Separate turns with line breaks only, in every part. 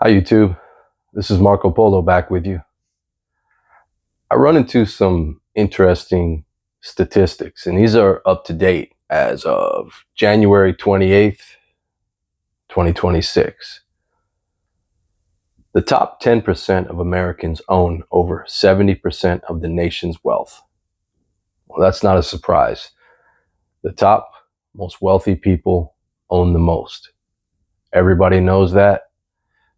Hi YouTube, this is Marco Polo back with you. I run into some interesting statistics, and these are up to date as of January 28th, 2026. The top 10% of Americans own over 70% of the nation's wealth. Well, that's not a surprise. The top most wealthy people own the most. Everybody knows that.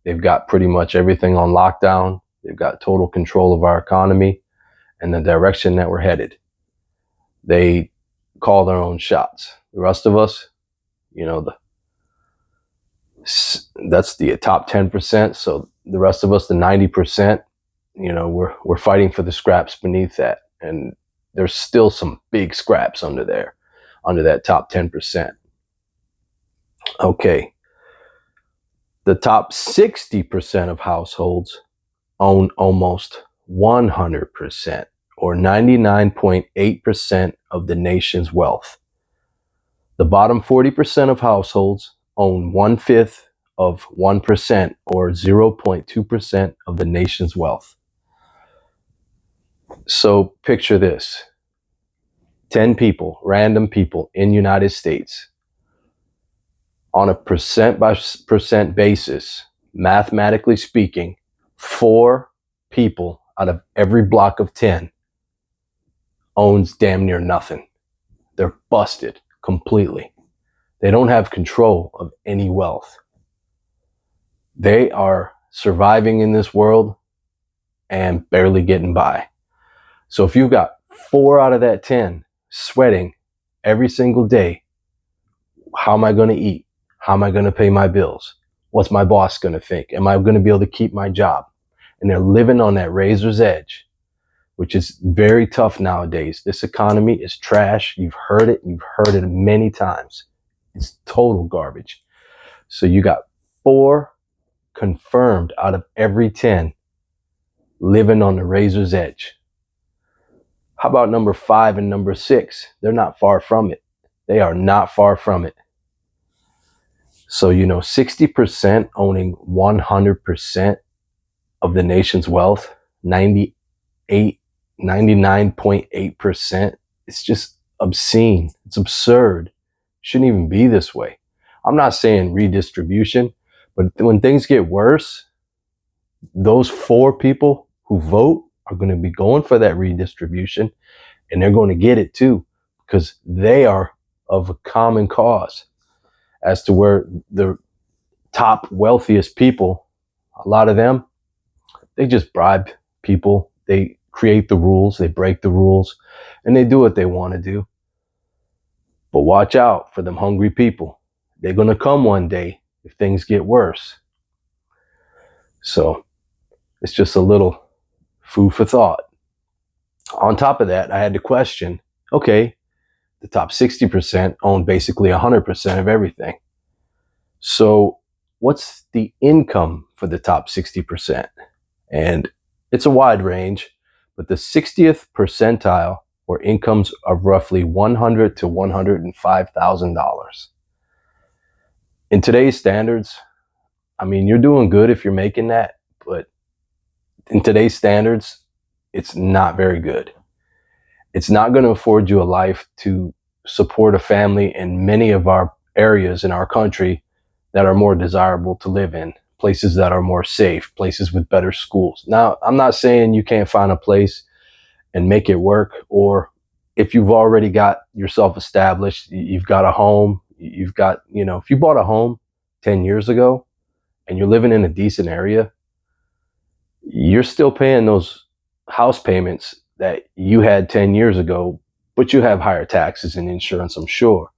They've got pretty much everything on lockdown. They've got total control of our economy and the direction that we're headed. They call their own shots. The rest of us, you know, that's the top 10%. So the rest of us, the 90%, we're fighting for the scraps beneath that. And there's still some big scraps under there, under that top 10%. Okay. The top 60% of households own almost 100% or 99.8% of the nation's wealth. The bottom 40% of households own 1/5 of 1% or 0.2% of the nation's wealth. So picture this: 10 people, random people in the United States, on a percent by percent basis, mathematically speaking, 4 people out of every block of 10 owns damn near nothing. They're busted completely. They don't have control of any wealth. They are surviving in this world and barely getting by. So if you've got 4 out of that 10 sweating every single day, how am I going to eat? How am I going to pay my bills? What's my boss going to think? Am I going to be able to keep my job? And they're living on that razor's edge, which is very tough nowadays. This economy is trash. You've heard it. You've heard it many times. It's total garbage. So you got 4 confirmed out of every 10 living on the razor's edge. How about number 5 and number 6? They're not far from it. They are not far from it. So, 60% owning 100% of the nation's wealth, 99.8%. It's just obscene. It's absurd. It shouldn't even be this way. I'm not saying redistribution, but when things get worse, those 4 people who vote are going to be going for that redistribution, and they're going to get it too, because they are of a common cause as to where the top wealthiest people, a lot of them, they just bribe people. They create the rules, they break the rules, and they do what they want to do. But watch out for them hungry people. They're going to come one day if things get worse. So it's just a little food for thought. On top of that, I had to question, okay, the top 60% own basically 100% of everything. So what's the income for the top 60%? And it's a wide range, but the 60th percentile or incomes of roughly $100,000 to $105,000. In today's standards, I mean, you're doing good if you're making that, but in today's standards, it's not very good. It's not going to afford you a life to support a family in many of our areas in our country that are more desirable to live in, places that are more safe, places with better schools. Now, I'm not saying you can't find a place and make it work, or if you've already got yourself established, you've got a home, you've got, if you bought a home 10 years ago and you're living in a decent area, you're still paying those house payments that you had 10 years ago, but you have higher taxes and insurance, I'm sure.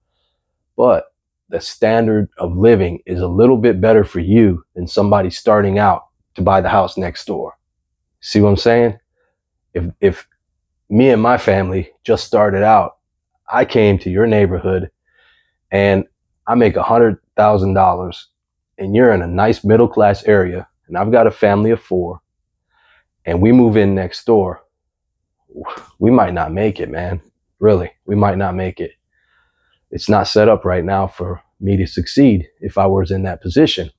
But the standard of living is a little bit better for you than somebody starting out to buy the house next door. See what I'm saying? If me and my family just started out, I came to your neighborhood and I make $100,000 and you're in a nice middle class area and I've got a family of 4 and we move in next door, we might not make it, man. Really, we might not make it. It's not set up right now for me to succeed if I was in that position.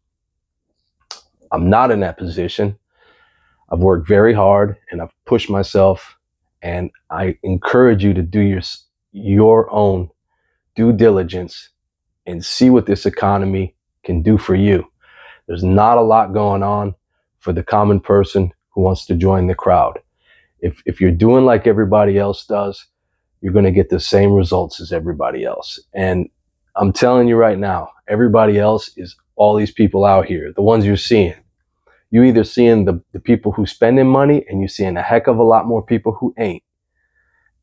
I'm not in that position. I've worked very hard and I've pushed myself, and I encourage you to do your own due diligence and see what this economy can do for you. There's not a lot going on for the common person who wants to join the crowd. If you're doing like everybody else does, you're going to get the same results as everybody else. And I'm telling you right now, everybody else is all these people out here, the ones you're seeing. You either seeing the people who spending money, and you're seeing a heck of a lot more people who ain't.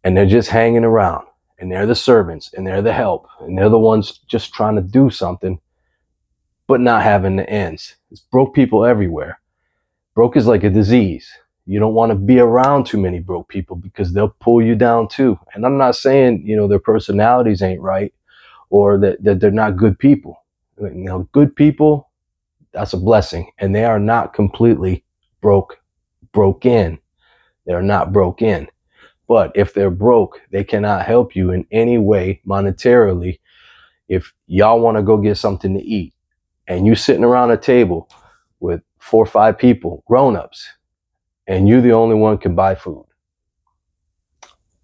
And they're just hanging around, and they're the servants, and they're the help, and they're the ones just trying to do something, but not having the ends. It's broke people everywhere. Broke is like a disease. You don't want to be around too many broke people because they'll pull you down too. And I'm not saying, their personalities ain't right, or that they're not good people. Good people, that's a blessing. And they are not completely broken. They're not broken. But if they're broke, they cannot help you in any way monetarily. If y'all want to go get something to eat and you sitting around a table with 4 or 5 people, grown-ups, and you the only one can buy food,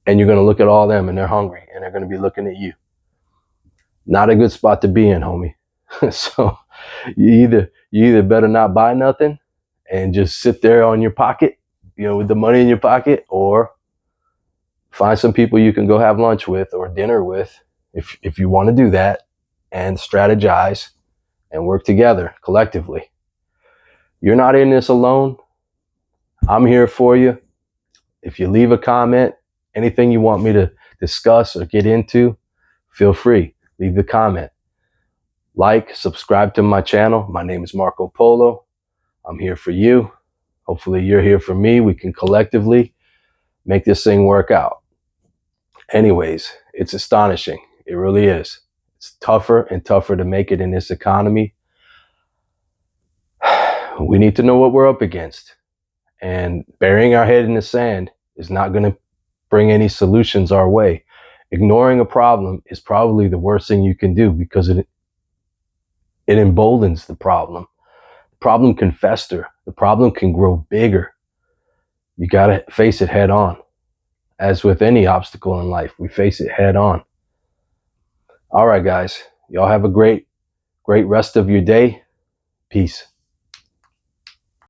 and you're going to look at all them and they're hungry and they're going to be looking at you. Not a good spot to be in, homie. So you either better not buy nothing and just sit there on your pocket, with the money in your pocket, or find some people you can go have lunch with or dinner with if you want to do that, and strategize and work together collectively. You're not in this alone. I'm here for you. If you leave a comment, anything you want me to discuss or get into, feel free. Leave the comment. Like, subscribe to my channel. My name is Marco Polo. I'm here for you. Hopefully you're here for me. We can collectively make this thing work out. Anyways, it's astonishing. It really is. It's tougher and tougher to make it in this economy. We need to know what we're up against. And burying our head in the sand is not going to bring any solutions our way. Ignoring a problem is probably the worst thing you can do, because it emboldens the problem. The problem can fester. The problem can grow bigger. You got to face it head on. As with any obstacle in life, we face it head on. All right, guys. Y'all have a great rest of your day. Peace.